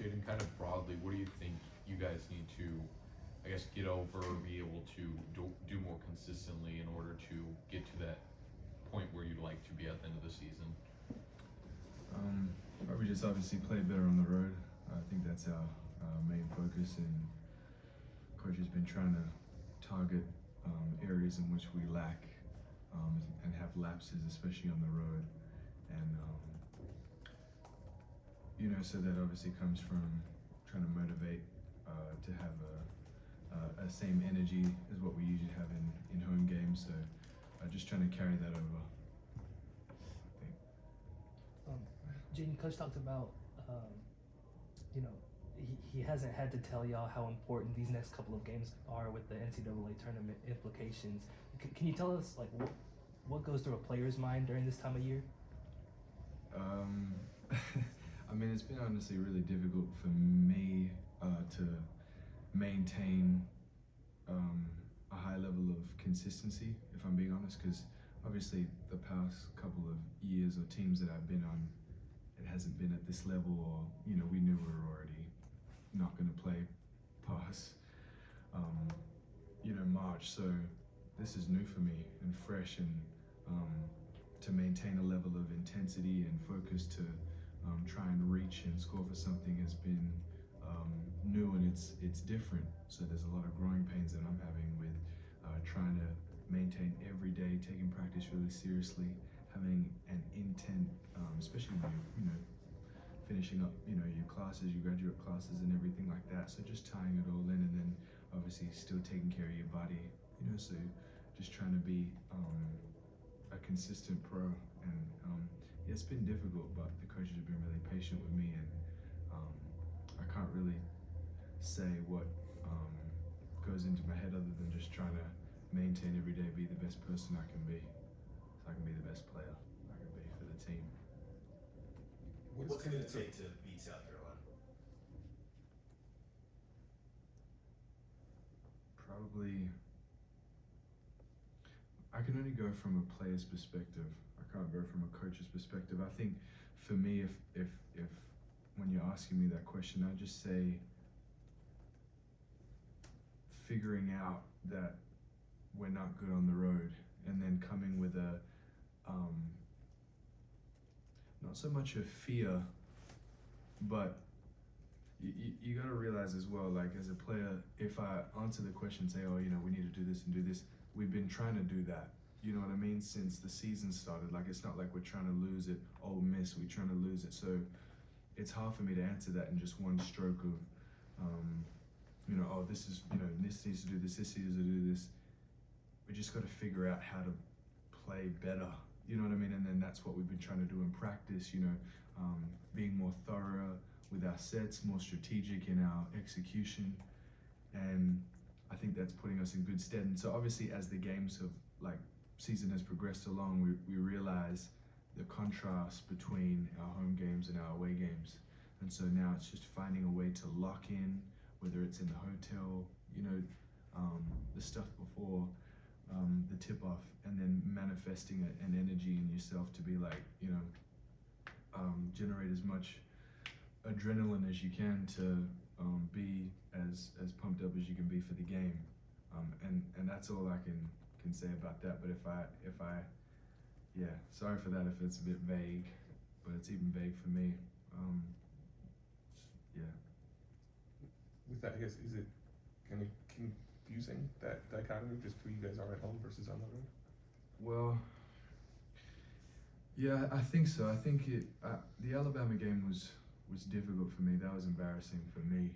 Jayden, kind of broadly, what do you think you guys need to, I guess, get over or be able to do more consistently in order to get to that point where you'd like to be at the end of the season? Probably just obviously play better on the road. I think that's our main focus, and coach has been trying to target areas in which we lack and have lapses, especially on the road. And so that obviously comes from trying to motivate to have a same energy as what we usually have in home games. So just trying to carry that over. Jayden, Coach talked about, um, you know, he hasn't had to tell y'all how important these next couple of games are with the NCAA tournament implications. Can you tell us, like, what goes through a player's mind during this time of year? I mean, it's been honestly really difficult for me to maintain a high level of consistency, if I'm being honest, because obviously the past couple of years or teams that I've been on, it hasn't been at this level, or we knew we were already not going to play past March. So this is new for me and fresh, and to maintain a level of intensity and focus to try and reach and score for something has been new, and it's different. So there's a lot of growing pains that I'm having with trying to maintain every day, taking practice really seriously, having an intent, especially when you're finishing up your classes, your graduate classes and everything like that. So just tying it all in, and then obviously still taking care of your body, so just trying to be a consistent pro. And it's been difficult, but the coaches have been really patient with me, and I can't really say what goes into my head other than just trying to maintain every day, be the best person I can be, so I can be the best player I can be for the team. What's it going to take to beat South Carolina? Probably, I can only go from a player's perspective. I can't go from a coach's perspective. I think for me, if when you're asking me that question, I just say figuring out that we're not good on the road, and then coming with a not so much a fear, but you got to realize as well, like as a player, if I answer the question, say, oh, we need to do this and do this, we've been trying to do that. You know what I mean? Since the season started, like it's not like we're trying to lose it. Oh, miss, we're trying to lose it. So it's hard for me to answer that in just one stroke of, oh, this is, this needs to do this needs to do this. We just got to figure out how to play better. You know what I mean? And then that's what we've been trying to do in practice, being more thorough with our sets, more strategic in our execution. And I think that's putting us in good stead. And so obviously as the games have, season has progressed along, we realize the contrast between our home games and our away games. And so now it's just finding a way to lock in, whether it's in the hotel, the stuff before the tip-off, and then manifesting an energy in yourself to be generate as much adrenaline as you can to be as pumped up as you can be for the game. And that's all I can say about that. But if I sorry for that if it's a bit vague, but it's even vague for me. With that, I guess, is it kind of confusing, that dichotomy, just who you guys are at home versus on the road? Well, yeah, I think so. I think the Alabama game was difficult for me. That was embarrassing for me.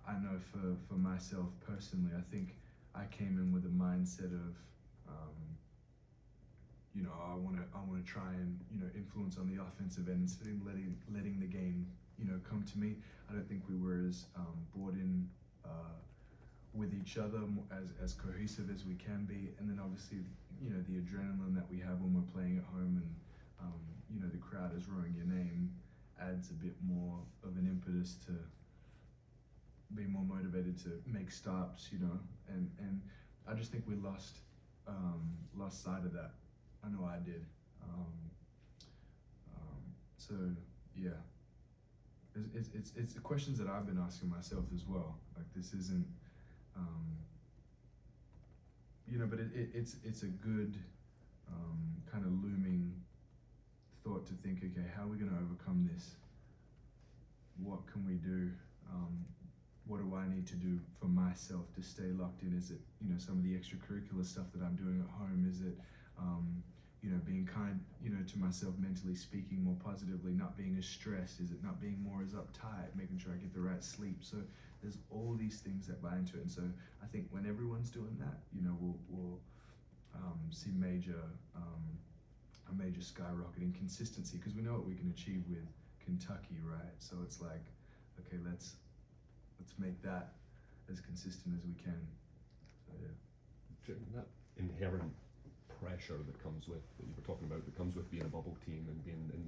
I know for myself personally, I think I came in with a mindset of, I want to try and influence on the offensive end instead of letting the game come to me. I don't think we were as bought in with each other as cohesive as we can be, and then obviously the adrenaline that we have when we're playing at home, and the crowd is roaring your name, adds a bit more of an impetus to be more motivated to make stops, and I just think we lost sight of that. I know I did. So yeah. it's the questions that I've been asking myself as well. Like this isn't, but it's a good kind of looming thought to think. Okay, how are we going to overcome this? What can we do? What do I need to do for myself to stay locked in? Is it some of the extracurricular stuff that I'm doing at home? Is it being kind, to myself, mentally speaking more positively, not being as stressed? Is it not being more as uptight, making sure I get the right sleep? So there's all these things that buy into it. And so I think when everyone's doing that, we'll see a major skyrocket in consistency, because we know what we can achieve with Kentucky, right? So it's like, okay, let's make that as consistent as we can. So yeah. That inherent pressure that comes with, that you were talking about, that comes with being a bubble team and being in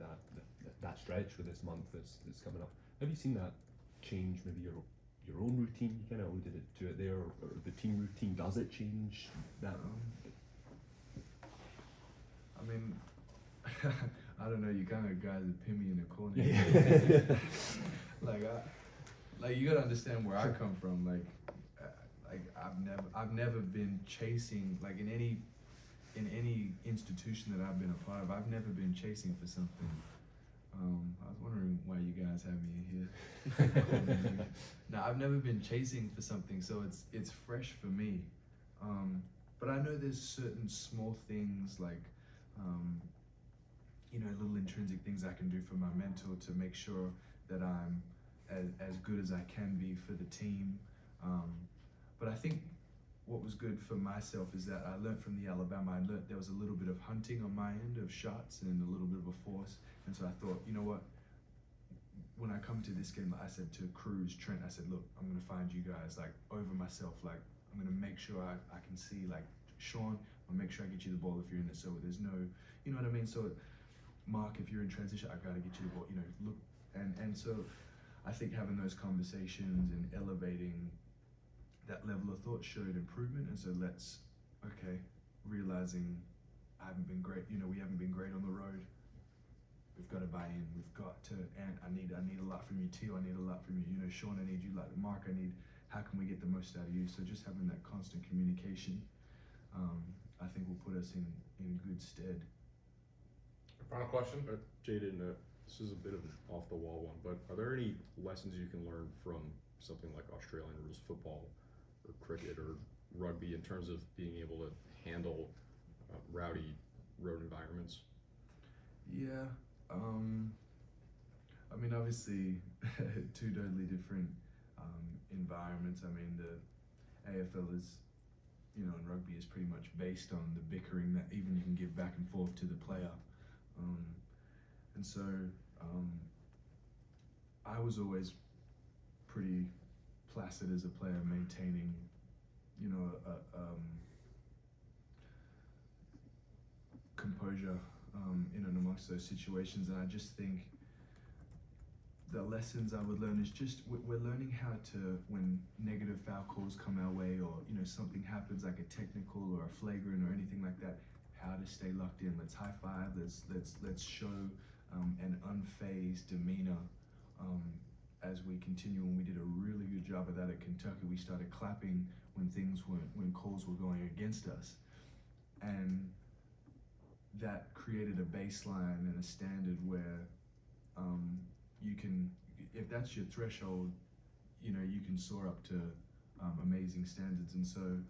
that stretch for this month that's coming up. Have you seen that change maybe your own routine? You kind of alluded to it there, or the team routine. Does it change that? I mean, I don't know. You kind of guys that pin me in the corner. Like you gotta understand where I come from. Like I've never been chasing, like in any institution that I've been a part of. I've never been chasing for something. I was wondering why you guys have me here. No, I've never been chasing for something, so it's fresh for me. But I know there's certain small things like, little intrinsic things I can do for my mentor to make sure that I'm as good as I can be for the team. But I think what was good for myself is that I learned from the Alabama. I learned there was a little bit of hunting on my end of shots and a little bit of a force. And so I thought, you know what? When I come to this game, I said to Cruz, Trent, I said, look, I'm going to find you guys like over myself. Like I'm going to make sure I can see, like Sean, I'll make sure I get you the ball if you're in it. So there's no, you know what I mean? So Mark, if you're in transition, I got to get you the ball, look. And so I think having those conversations and elevating that level of thought showed improvement. And so realizing I haven't been great, we haven't been great on the road. We've got to buy in. We've got to, and I need a lot from you, Tio. I need a lot from you. Sean, I need you. Like Mark, how can we get the most out of you? So just having that constant communication, I think will put us in good stead. Final question. Jayden, this is a bit of an off-the-wall one, but are there any lessons you can learn from something like Australian rules football or cricket or rugby in terms of being able to handle rowdy road environments? Yeah. I mean, obviously, two totally different environments. I mean, the AFL is, and rugby is pretty much based on the bickering that even you can give back and forth to the player. And so I was always pretty placid as a player, maintaining, composure in and amongst those situations. And I just think the lessons I would learn is just we're learning how to, when negative foul calls come our way, or something happens like a technical or a flagrant or anything like that, how to stay locked in. Let's high five. Let's show an unfazed demeanor as we continue. And we did a really good job of that at Kentucky. We started clapping when calls were going against us, and that created a baseline and a standard where you can, if that's your threshold, you can soar up to amazing standards. And so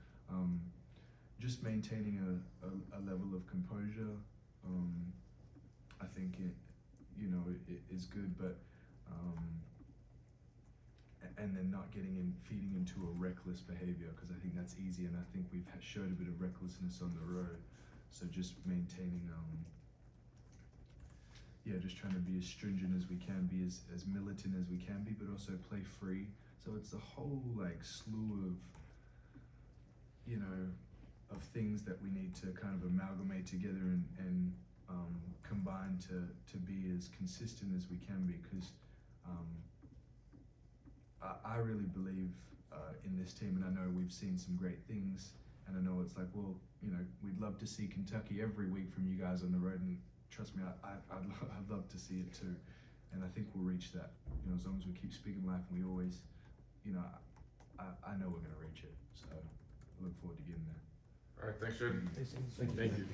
just maintaining a level of composure, I think it is good, but and then not feeding into a reckless behavior, because I think that's easy, and I think we've showed a bit of recklessness on the road. So just maintaining, just trying to be as stringent as we can be, as militant as we can be, but also play free. So it's a whole slew of things that we need to kind of amalgamate together and combine to be as consistent as we can be, because I really believe in this team, and I know we've seen some great things, and I know it's like, well, we'd love to see Kentucky every week from you guys on the road, and trust me, I'd love to see it too. and I think we'll reach that. You know, as long as we keep speaking life, and we always, you know, I know we're gonna reach it. So I look forward to getting there. All right, thanks, Jayden. It's- Thank you.